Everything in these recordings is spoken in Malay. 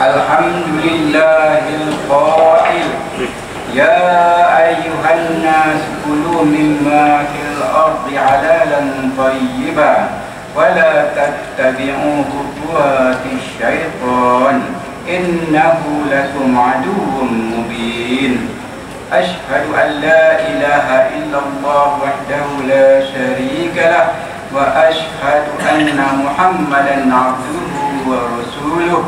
Alhamdulillahil qail ya ayyuhan nas kulu mimma fil ardi halalan thayyiban wa la tattabi'u khutuwatis syaitan innahu lakum aduwwun mubin. Ashhadu an la ilaha illallah wahdahu la syarika lah wa ashhadu anna Muhammadan abduhu wa rasuluh.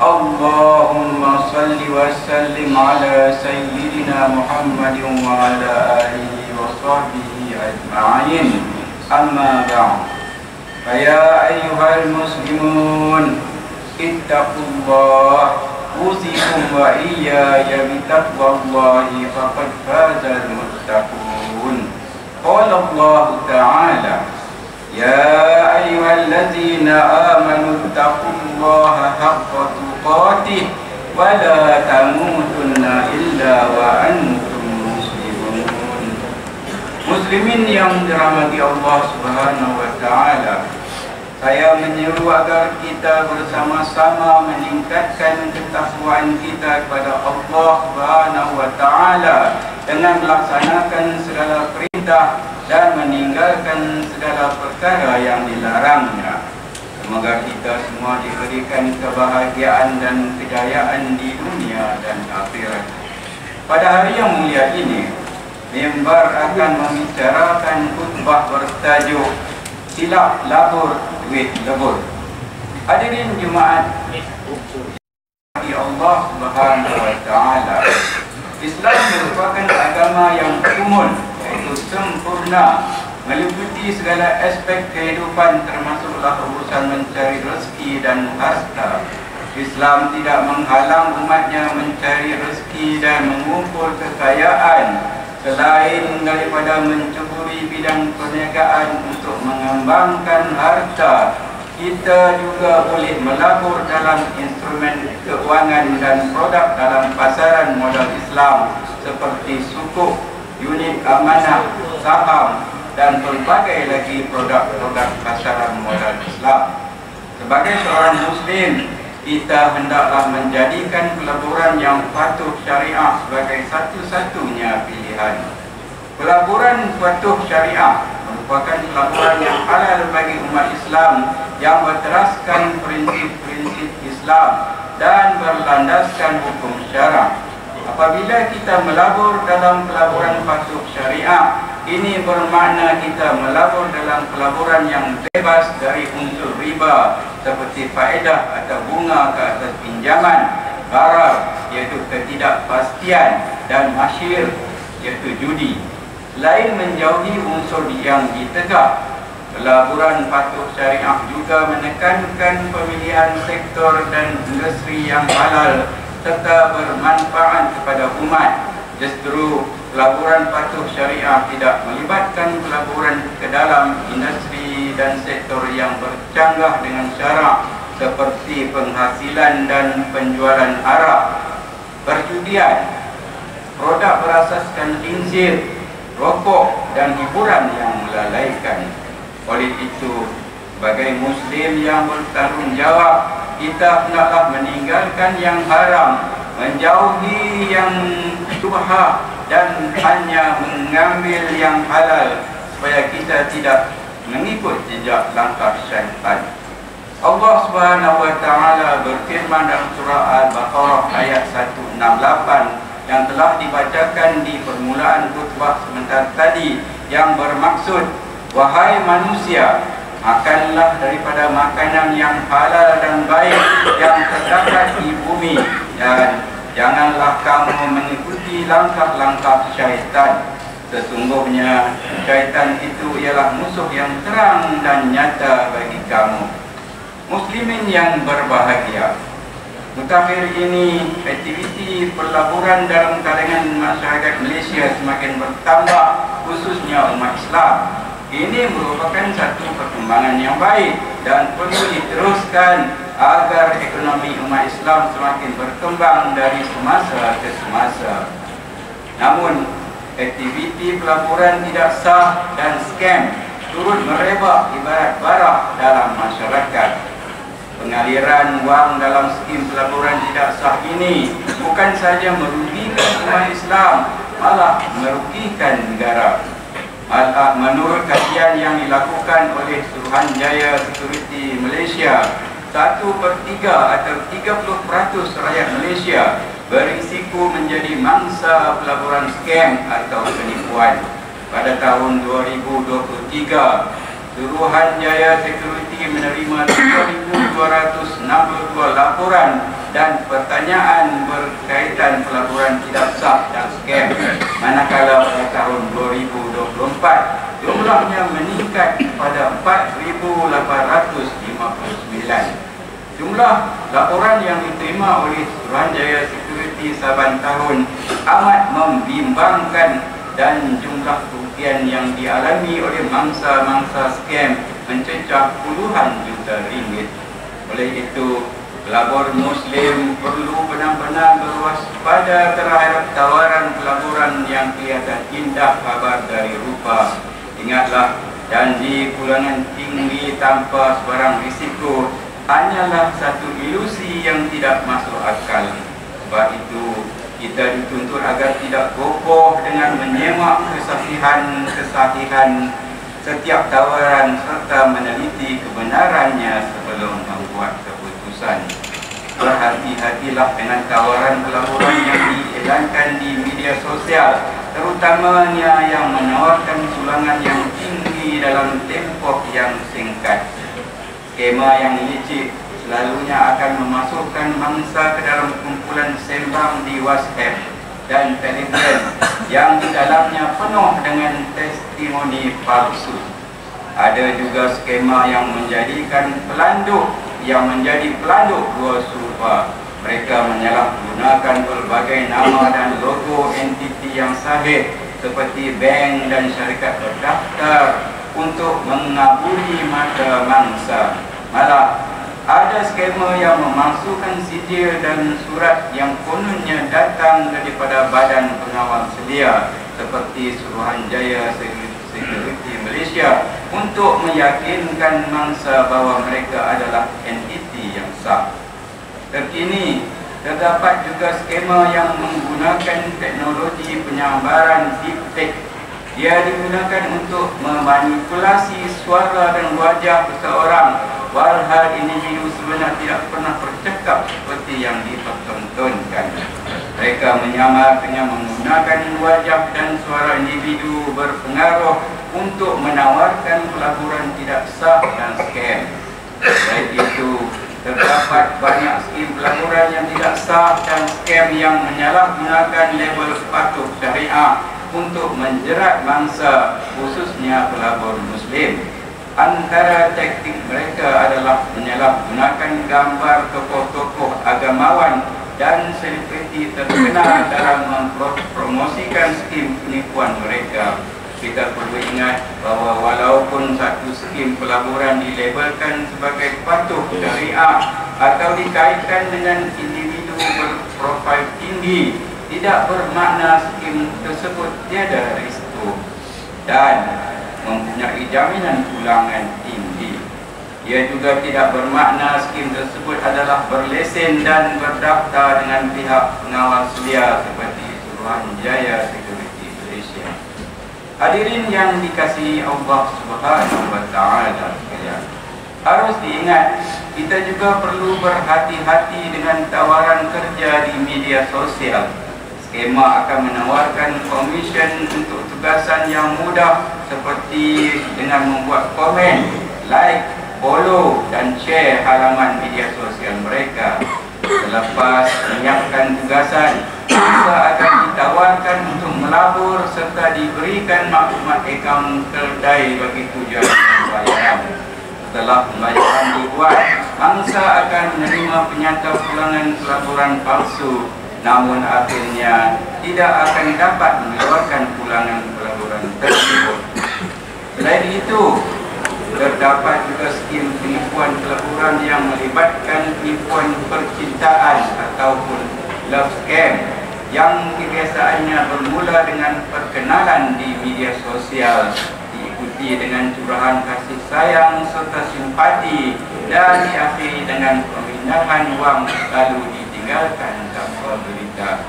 Allahumma salli wa sallim ala sayyidina Muhammadin wa ala alihi wa sahbihi ajma'in. Amma ba'd. Faya ayyuhal muslimun, ittaqullah, usikum wa iyaya bitaqwallahi faqad fazal muttaqun. Qala Allah ta'ala, ya ayyuhallazina amanu ittaqullaha haqqa tuqatih wa la tamutunna illa wa antum muslimun. Muslimin yang dirahmati Allah Subhanahu wa taala, saya menyeru agar kita bersama-sama meningkatkan ketakwaan kita kepada Allah Subhanahu wa taala dengan melaksanakan segala perintah dan meninggalkan segala perkara yang dilarangnya. Semoga kita semua diberikan kebahagiaan dan kejayaan di dunia dan akhirat. Pada hari yang mulia ini, mimbar akan membicarakan khutbah bertajuk Silap Labur Duit Lebur. Hadirin Jumaat di Allah Subhanahu wa taala, Islam merupakan agama yang umum, iaitu sempurna, meliputi segala aspek kehidupan termasuklah urusan mencari rezeki dan harta. Islam tidak menghalang umatnya mencari rezeki dan mengumpul kekayaan selain daripada mencuburi bidang perniagaan untuk mengembangkan harta. Kita juga boleh melabur dalam instrumen keuangan dan produk dalam pasaran modal Islam seperti sukuk, unit amanah, saham dan pelbagai lagi produk-produk pasaran modal Islam. Sebagai seorang Muslim, kita hendaklah menjadikan pelaburan yang patuh syariah sebagai satu-satunya pilihan. Pelaburan patuh syariah merupakan pelaburan yang halal bagi umat Islam yang berteraskan prinsip-prinsip Islam dan berlandaskan hukum syarak. Apabila kita melabur dalam pelaburan patuh syariah, ini bermakna kita melabur dalam pelaburan yang bebas dari unsur riba seperti faedah atau bunga ke atas pinjaman, gharar iaitu ketidakpastian, dan masyir iaitu judi. Selain menjauhi unsur yang ditegak, pelaburan patuh syariah juga menekankan pemilihan sektor dan industri yang halal serta bermanfaat kepada umat. Justru pelaburan patuh syariah tidak melibatkan pelaburan ke dalam industri dan sektor yang bercanggah dengan syarak seperti penghasilan dan penjualan arak, perjudian, produk berasaskan khinzir, rokok dan hiburan yang melalaikan. Oleh itu, sebagai Muslim yang bertanggung jawab, kita hendaklah meninggalkan yang haram, menjauhi yang syubhat dan hanya mengambil yang halal supaya kita tidak mengikut jejak langkah syaitan. Allah Subhanahu wa taala berfirman dalam surah Al-Baqarah ayat 168 yang telah dibacakan di permulaan khutbah sebentar tadi, yang bermaksud, wahai manusia, makanlah daripada makanan yang halal dan baik yang terdapat di bumi, dan janganlah kamu mengikuti langkah-langkah syaitan. Sesungguhnya syaitan itu ialah musuh yang terang dan nyata bagi kamu. Muslimin yang berbahagia, mutakhir ini aktiviti pelaburan dalam kalangan masyarakat Malaysia semakin bertambah, khususnya umat Islam. Ini merupakan satu perkembangan yang baik dan perlu diteruskan agar ekonomi umat Islam semakin berkembang dari semasa ke semasa. Namun, aktiviti pelaburan tidak sah dan skam turut merebak ibarat bara dalam masyarakat. Pengaliran wang dalam skim pelaburan tidak sah ini bukan saja merugikan umat Islam, malah merugikan negara. Menurut kajian yang dilakukan oleh Suruhanjaya Security Malaysia, 1/3 atau 30% rakyat Malaysia berisiko menjadi mangsa pelaburan scam atau penipuan. Pada tahun 2023, Suruhanjaya Security menerima 3,262 laporan dan pertanyaan berkaitan pelaburan tidak sah dan scam, manakala pada tahun 2024 jumlahnya meningkat pada 4,859. Jumlah laporan yang diterima oleh Suruhanjaya Security saban tahun amat membimbangkan dan jumlah kerugian yang dialami oleh mangsa-mangsa scam mencecah puluhan juta ringgit. Oleh itu, pelabur Muslim perlu benar-benar berwaspada terhadap tawaran pelaburan yang kelihatan indah kabar dari rupa. Ingatlah, janji pulangan tinggi tanpa sebarang risiko hanyalah satu ilusi yang tidak masuk akal. Sebab itu, kita dituntut agar tidak kokoh dengan menyemak kesahihan setiap tawaran serta meneliti kebenarannya sebelum membuat keputusan. Berhati-hatilah dengan tawaran pelaburan yang dielankan di media sosial, terutamanya yang menawarkan pulangan yang tinggi dalam tempoh yang singkat. Skema yang licik selalunya akan memasukkan mangsa ke dalam kumpulan sembang di WhatsApp dan Telegram yang di dalamnya penuh dengan testimoni palsu. Ada juga skema yang menjadikan pelanduk dua serupa. Mereka menyalahgunakan berbagai nama dan logo entiti yang sahih seperti bank dan syarikat berdaftar untuk mengabuli mata mangsa. Malah ada skema yang memasukkan sijil dan surat yang kononnya datang daripada badan pengawal sedia seperti Suruhanjaya Security Malaysia untuk meyakinkan mangsa bahawa mereka adalah entiti yang sah. Terkini, terdapat juga skema yang menggunakan teknologi penyambaran deepfake. Dia digunakan untuk memanipulasi suara dan wajah seseorang, walhal individu sebenarnya tidak pernah bercakap seperti yang dipertontonkan. Mereka menyamar dengan menggunakan wajah dan suara individu berpengaruh untuk menawarkan pelaburan tidak sah dan scam. Selain itu, terdapat banyak skim pelaburan yang tidak sah dan scam yang menyalahgunakan label patuh syariah untuk menjerat mangsa, khususnya pelabur Muslim. Antara taktik mereka adalah menyalahgunakan gambar tokoh-tokoh agamawan dan selebriti terkenal dalam mempromosikan skim penipuan mereka. Kita perlu ingat bahawa walaupun satu skim pelaburan dilabelkan sebagai patuh syariah atau dikaitkan dengan individu berprofil tinggi, tidak bermakna skim tersebut tiada risiko dan mempunyai jaminan pulangan tinggi. Ia juga tidak bermakna skim tersebut adalah berlesen dan berdaftar dengan pihak pengawal sedia seperti Suruhanjaya Security Malaysia. Hadirin yang dikasihi Allah Subhanahu wa Ta'ala sekalian, harus diingat, kita juga perlu berhati-hati dengan tawaran kerja di media sosial. Skema akan menawarkan komisen untuk tugasan yang mudah seperti dengan membuat komen, like, follow dan share halaman media sosial mereka. Selepas menyiapkan tugasan, maka akan ditawarkan untuk melabur serta diberikan maklumat akaun kedai bagi tujuan pembayaran. Setelah pembayaran dibuat, mangsa akan menerima penyata pulangan pelaburan palsu, namun akhirnya tidak akan dapat mengeluarkan pulangan pelaburan tersebut. Selain itu, terdapat juga skim penipuan pelaburan yang melibatkan penipuan percintaan ataupun love scam yang kebiasaannya bermula dengan perkenalan di media sosial, diikuti dengan curahan kasih sayang serta simpati dan diakhiri dengan pemindahan wang lalu ditinggalkan tinggalkan tanpa berita.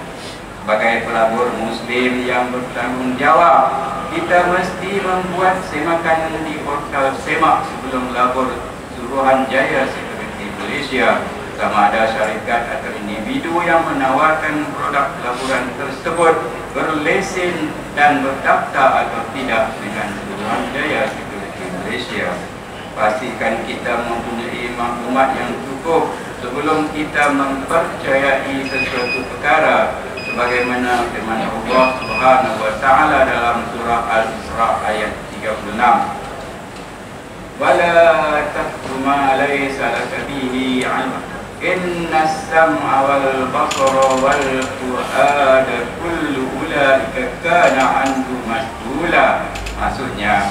Sebagai pelabur Muslim yang bertanggungjawab, kita mesti membuat semakan di portal semak sebelum labur Suruhanjaya Security Malaysia, sama ada syarikat atau individu yang menawarkan produk pelaburan tersebut berlesen dan berdaftar atau tidak dengan Suruhanjaya Security Malaysia. Pastikan kita mempunyai maklumat yang cukup sebelum kita mempercayai sesuatu perkara, sebagaimana firman Allah Subhanahu wa taala dalam surah Al-Isra ayat 36. Wala taqfu ma laysa laka bihi 'ilm. Inna as-sam'a wal basara wal fu'ada kullu ulaika kana 'anhu mas'ula. Maksudnya,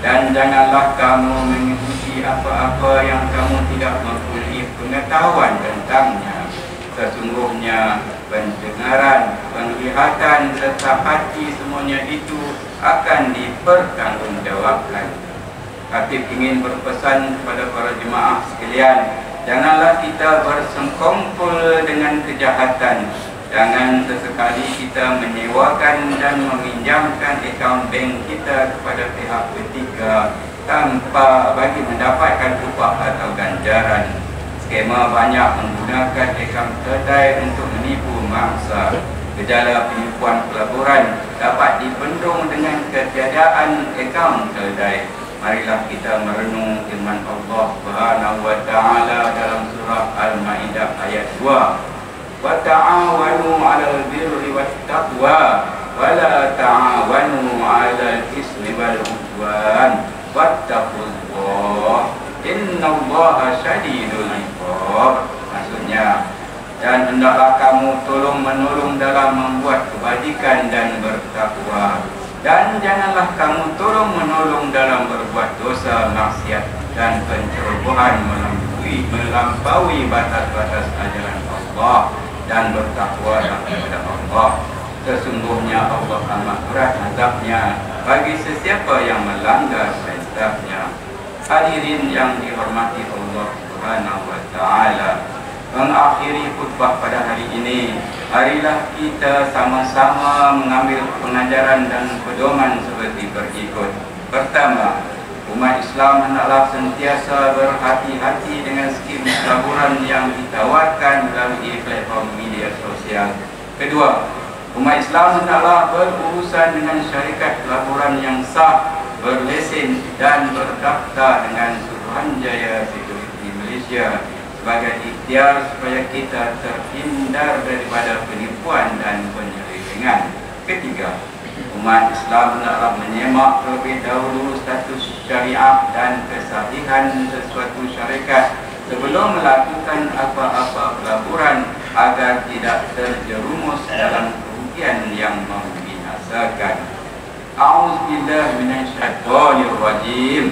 dan janganlah kamu mengikuti apa-apa yang kamu tidak mempunyai pengetahuan tentangnya. Sesungguhnya pendengaran, penglihatan serta hati semuanya itu akan dipertanggungjawabkan. Khatib ingin berpesan kepada para jemaah sekalian, janganlah kita bersengkongkol dengan kejahatan. Jangan sesekali kita menyewakan dan meminjamkan akaun bank kita kepada pihak ketiga tanpa bagi mendapatkan upah atau ganjaran. Skema banyak menggunakan akaun kedai untuk menipu mangsa. Gejala penipuan pelaburan dapat dibendung dengan ketiadaan akaun kedai. Marilah kita merenung firman Allah Subhanahu wa taala dalam surah Al-Maidah ayat 2. Wa ta'awanu 'alal birri wat taqwa wa la ta'awanu 'alal ismi wal 'udwan wattaqullah innallaha syadidul 'iqab. Maksudnya, dan hendaklah kamu tolong menolong dalam membuat kebajikan dan bertakwa, dan janganlah kamu tolong menolong dalam berbuat dosa, maksiat dan pencerobohan melampaui batas-batas ajaran Allah, dan bertakwalah kepada Allah. Sesungguhnya Allah amat berat azabnya bagi sesiapa yang melanggar perintahnya. Hadirin yang dihormati Allah Subhanahu wa taala, mengakhiri khutbah pada hari ini, marilah kita sama-sama mengambil pengajaran dan pedoman seperti berikut. Pertama, umat Islam hendaklah sentiasa berhati-hati dengan skim pelaburan yang ditawarkan melalui platform media sosial. Kedua, umat Islam hendaklah berurusan dengan syarikat pelaburan yang sah, berlesen dan berdaftar dengan Suruhanjaya Security Malaysia sebagai ikhtiar supaya kita terhindar daripada penipuan dan penyelewengan. Ketiga, umat Islam hendaklah menyemak terlebih dahulu status syariah dan kesahihan sesuatu syarikat sebelum melakukan apa-apa pelaburan agar tidak terjerumus dalam kerugian yang membinasakan. A'udzubillahi minasyaitonir rajim.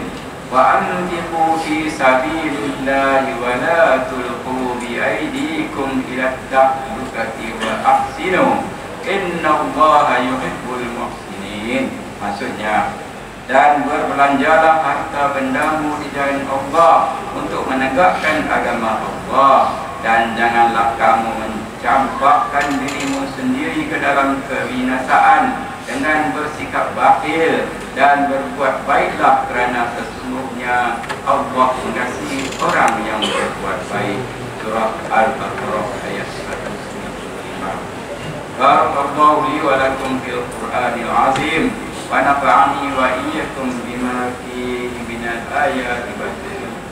Wa anfiqu fi sabilillahi wa la tulqu bi aydikum ila tahlukati wa ahsinu innallaha yuhibbul muhsinin. Maksudnya, dan berbelanjalah harta bendamu di jalan Allah untuk menegakkan agama Allah, dan janganlah kamu mencampakkan dirimu sendiri ke dalam kebinasaan dengan bersikap bakhil, dan berbuat baiklah kerana sesungguhnya Allah mengasihi orang yang berbuat baik. Surah Al-Baqarah ayat 195. Barakallahu li wa lakum fil Qur'anil azim wa nafa'ani wa iyyakum bima fihi minal ayati wa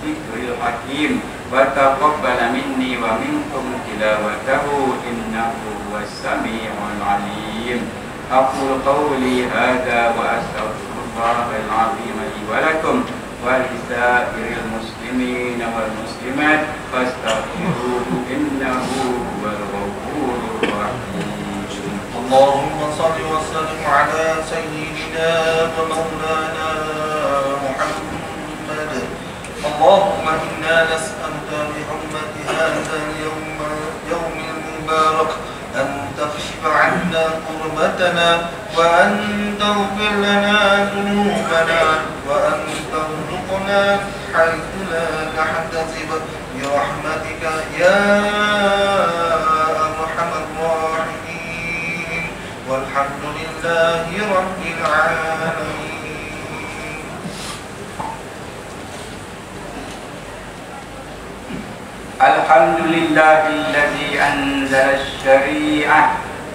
dzikril hakim wa taqabbal minni wa minkum tilawatahu innahu huwas sami'ul alim. Aqulu qawli hadha wa astaghfirullahal azim li wa lakum wa lisairil muslimin wal muslimat fastaghfiruhu innahu huwal ghafurur rahim. اللهم صل وسلم على سيدنا ومولانا محمد. اللهم إنا نسألك بحرمة هذا اليوم المبارك أن تكشف عنا كربتنا وأن تغفر لنا ذنوبنا وأن ترزقنا حيث لا نحتسب برحمتك يا العالمين. الحمد لله الذي أنزل الشريعة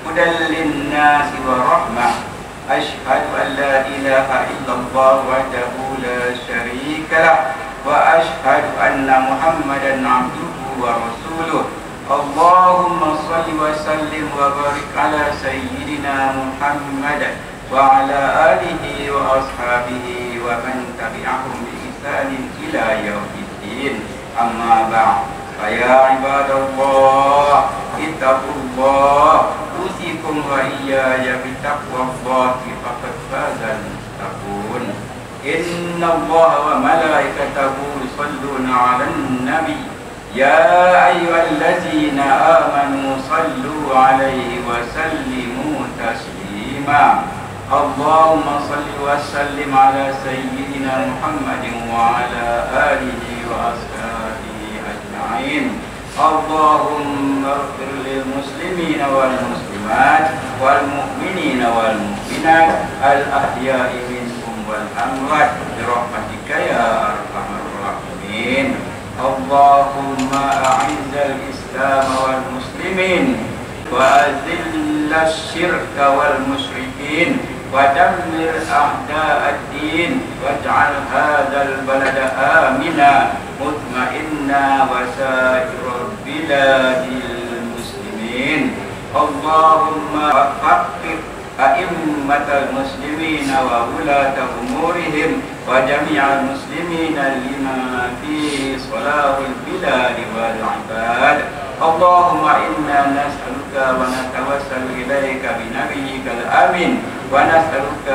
هدى للناس ورحمة. أشهد أن لا إله إلا الله وحده لا شريك له وأشهد أن محمدا عبده ورسوله. اللهم صل وسلم وبارك على سيدنا محمد وعلى آله وأصحابه ومن تبعهم بإحسان إلى يوم الدين. أما بعد فيا عباد الله اتقوا الله أوصيكم وإياي بتقوى الله فقد فاز المتقون. إن الله وملائكته يصلون على النبي يا أيها الذين آمنوا صلوا عليه وسلموا تسليما. اللهم صل وسلم على سيدنا محمد وعلى آله وأصحابه أجمعين. اللهم اغفر للمسلمين والمسلمات والمؤمنين والمؤمنات الأحياء منهم والأموات برحمتك يا أرحم الراحمين. اللهم أعز الإسلام والمسلمين وأذل الشرك والمشركين ودمر أعداء الدين واجعل هذا البلد آمنا مطمئنا وسائر بلاد المسلمين. اللهم حقق أئمة المسلمين وولاة أمورهم وجميع المسلمين لما فيه صلاح البلاد والعباد. اللهم إنا نسألك ونتوسل إليك بنبيك الأمين ونسألك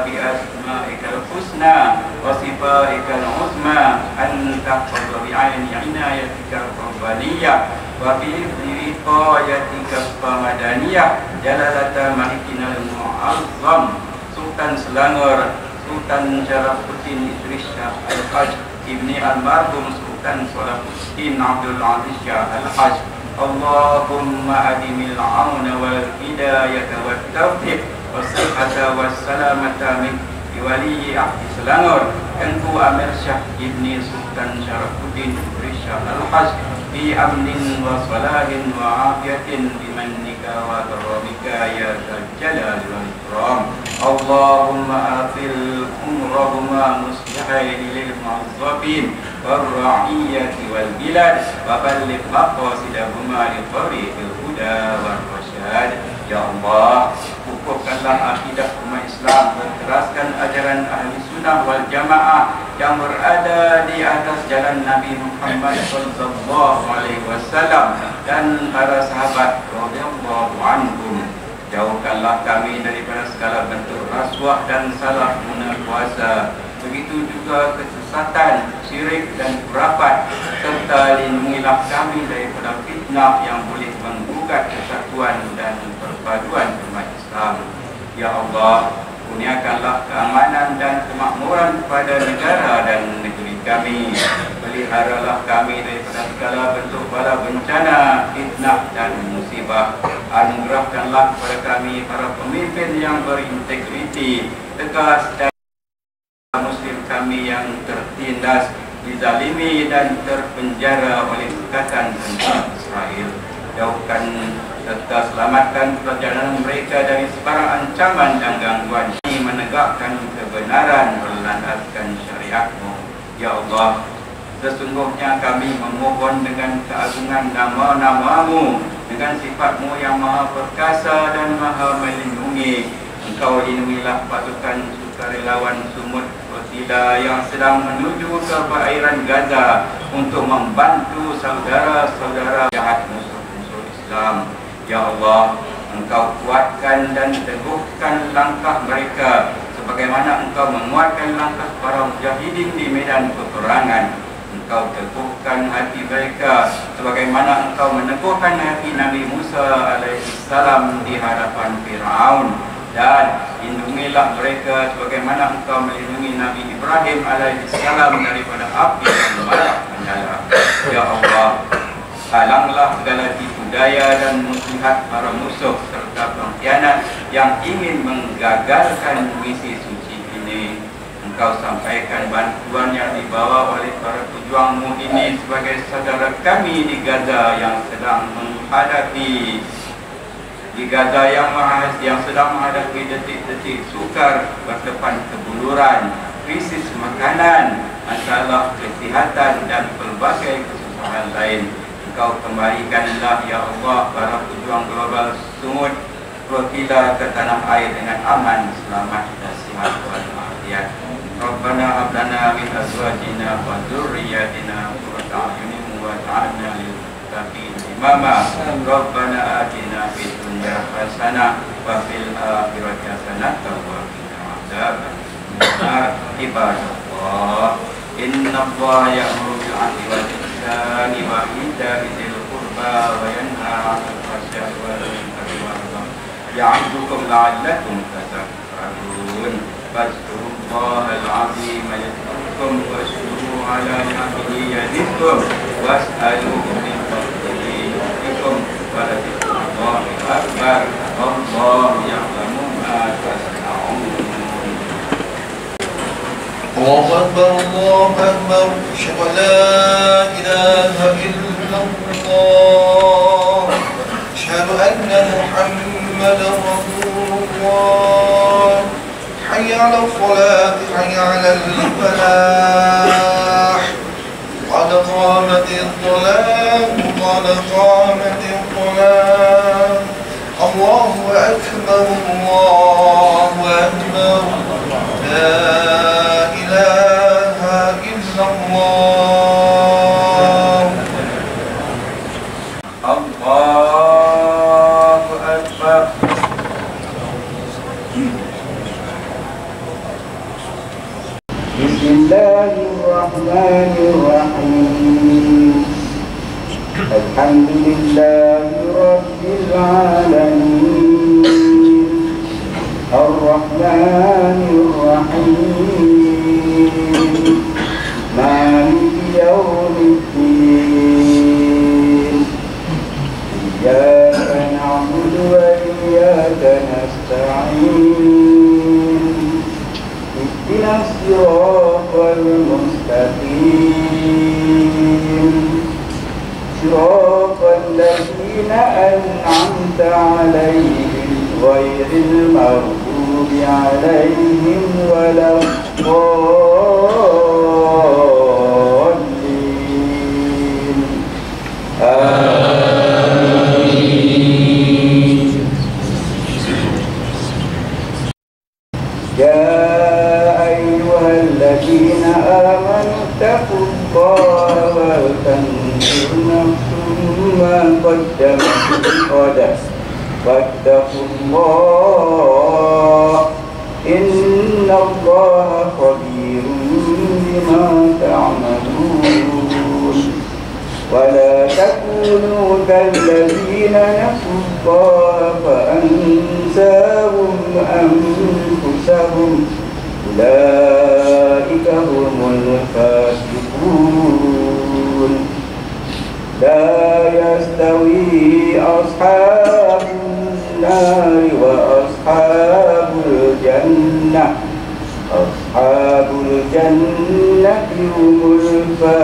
بأسمائك الحسنى وصفاتك العظمى أن تحفظ بعين عنايتك الربانية وبوقايتك الصمدانية جلالة ملكنا المعظم Sultan Selangor Sultan Syarafuddin Idris Shah Al-Haj Ibni Almarhum Sultan Salahuddin Abdul Aziz Shah Al-Haj. Allahumma adimil auna wal hidayata wat taufiq wasihata wassalamata min wali ahdi Selangor Engku Amir Shah Ibni Sultan Syarafuddin Idris Shah Al-Haj bi amnin wa salahin wa afiyatin bimannika wa karamika ya dzal jalali wal ikram. Allahumma afil umrahuma muslihaini lil mu'azzabin wal ra'iyyati wal bilad wa balligh maqasidahuma li tariqil huda wal rasyad. Ya Allah, kukuhkanlah akidah umat Islam, berteraskan ajaran ahli sunnah wal jamaah yang berada di atas jalan Nabi Muhammad sallallahu alaihi wasallam dan para sahabat radhiyallahu anhum. Jauhkanlah kami daripada segala bentuk rasuah dan salah guna kuasa, begitu juga kesesatan, syirik dan khurafat, serta lindungilah kami daripada fitnah yang boleh menggugat kesatuan dan perpaduan umat Islam. Ya Allah, kurniakanlah keamanan dan kemakmuran kepada negara dan negeri kami. Peliharalah kami daripada segala bentuk bala bencana, fitnah dan musibah. Anugerahkanlah kepada kami para pemimpin yang berintegriti, tegas dan muslim kami yang tertindas, dizalimi dan terpenjara oleh Angkatan Tentara Israel. Jauhkan serta selamatkan perjalanan mereka dari sebarang ancaman dan gangguan. Ini menegakkan kebenaran berlandaskan syariat-Mu. Ya Allah, sesungguhnya kami memohon dengan keagungan nama-nama-Mu, dengan sifat-Mu yang maha perkasa dan maha melindungi. Engkau lindungilah pasukan sukarelawan Sumut Wasila yang sedang menuju ke perairan Gaza untuk membantu saudara-saudara jahat musuh-musuh Islam. Ya Allah, Engkau kuatkan dan teguhkan langkah mereka sebagaimana Engkau menguatkan langkah para mujahidin di medan peperangan. Engkau teguhkan hati mereka sebagaimana Engkau meneguhkan hati Nabi Musa alaihissalam di hadapan Fir'aun. Dan lindungilah mereka sebagaimana Engkau melindungi Nabi Ibrahim alaihissalam daripada api yang menyala. Ya Allah, halanglah segala tipu daya dan muslihat para musuh serta pengkhianat yang ingin menggagalkan misi suci ini. Engkau sampaikan bantuan yang dibawa oleh para pejuangmu ini sebagai saudara kami di Gaza yang sedang menghadapi yang sedang menghadapi detik-detik sukar, berdepan kebuluran, krisis makanan, masalah kesihatan dan pelbagai kesusahan lain. Engkau kembalikanlah ya Allah para pejuang global Sumut Rotila ke tanah air dengan aman, selamat dan sihat walafiat. Rabbana hab lana min azwajina wa dzurriyyatina qurrata a'yunin waj'alna lil muttaqina imama. Rabbana atina fid dunya hasanah wa fil akhirati hasanah wa qina adzabannar. Ibadallah, inna Allaha ya'muru bil 'adli wal ihsani wa ita'i dzil qurba wa yanha 'anil fahsya'i wal munkari wal baghi ya'idzukum la'allakum tadhakkarun. Fadhkurullahal 'azima yadhkurkum washkuruhu 'ala ni'amihi yazidkum was'aluhu min fadlihi yu'tikum wa la dhikrullahi akbar. Wallahu ya'lamu ma tasna'un. الله أكبر الله أكبر أشهد أن لا إله إلا الله أشهد أن محمدا رسول الله حي على الصلاة حي على الفلاح قد قامت الصلاة قد قامت الصلاة الله أكبر الله أكبر لا إله إلا الله. الله أكبر. بسم الله الرحمن الرحيم. الحمد لله رب العالمين الرحمن الرحيم مالك يوم الدين إياك نعبد وإياك نستعين اهدنا الصراط المستقيم صراط الذين أنعمت عليهم غير المغضوب عليهم ولا الضالين. آمين. يا أيها الذين آمنوا اتقوا الله ولتنظر نفس ما قدمت لغد واتقوا الله إن الله خبير بما تعملون. ولا تكونوا كالذين نسوا الله فأنساهم أنفسهم أولئك هم الفاسقون. لا يستوي أصحاب النار وأصحاب الجنة أصحاب الجنة هم الفائزون.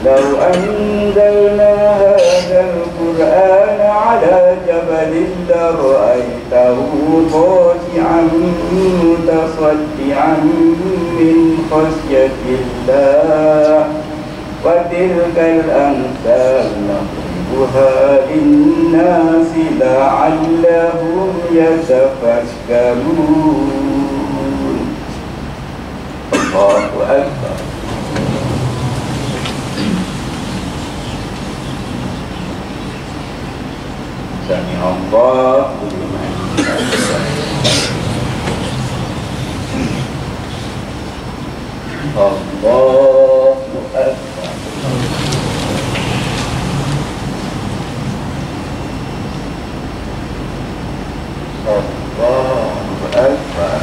لو أنزلنا هذا القرآن على جبل لرأيته خاشعا متصدعا من خشية الله وتلك الأمثال نضربها للناس لعلهم يتفكرون. الله أكبر. سمع الله لمن حمده. الله أكبر. الله أكبر.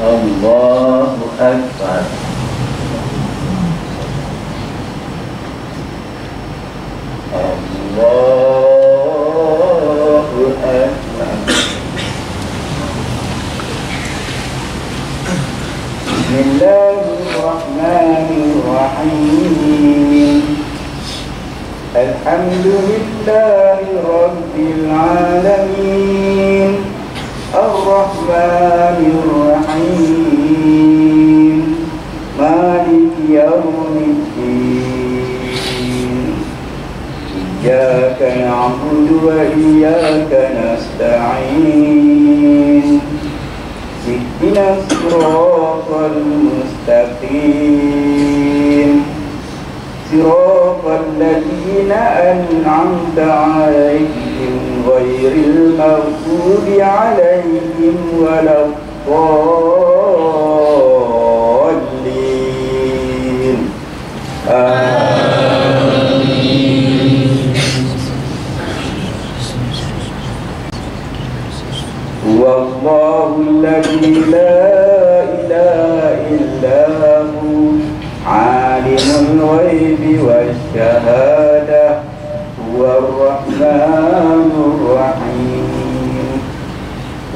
الله أكبر. الله الرحمن الرحيم الحمد لله رب العالمين الرحمن الرحيم مالك يوم الدين إياك نعبد وإياك نستعين اهدنا الصراط المستقيم صراط الذين أنعمت عليهم غير المغضوب عليهم ولا الضالين آمين. هو الله الذي لا إله إلا هو عالم الغيب والشهادة هو الرحمن الرحيم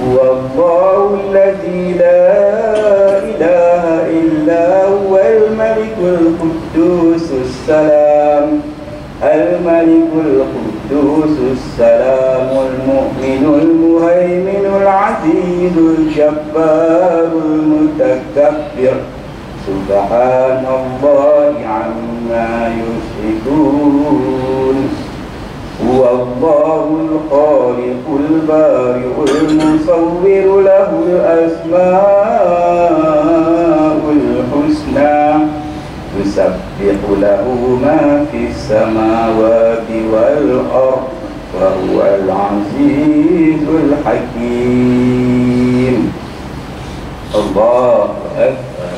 هو الله الذي لا إله إلا هو الملك القدوس السلام الملك القدوس السلام المؤمن المهيمن العزيز الجبار المتكبر سبحان الله عما يشركون هو الله الخالق البارئ المصور له الأسماء الحسنى يسبح له ما في السماوات والأرض وهو العزيز الحكيم الله أكبر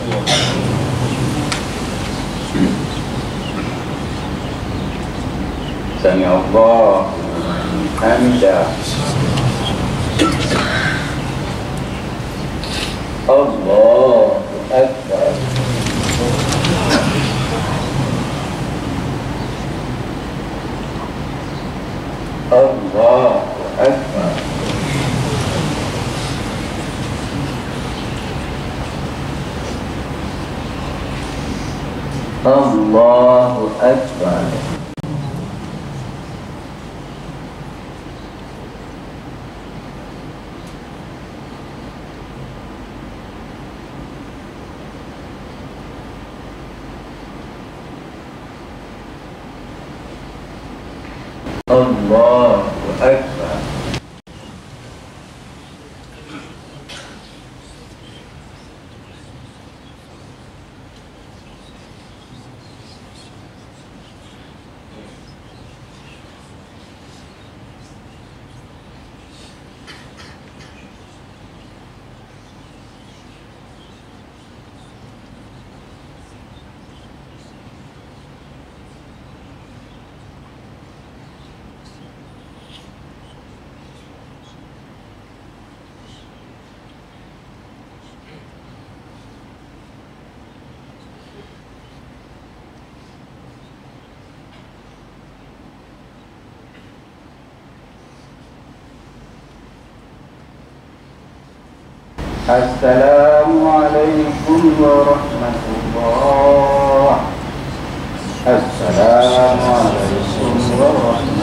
سمع الله حمده الله أكبر الله أكبر الله أكبر الله أكبر السلام عليكم ورحمة الله السلام عليكم ورحمة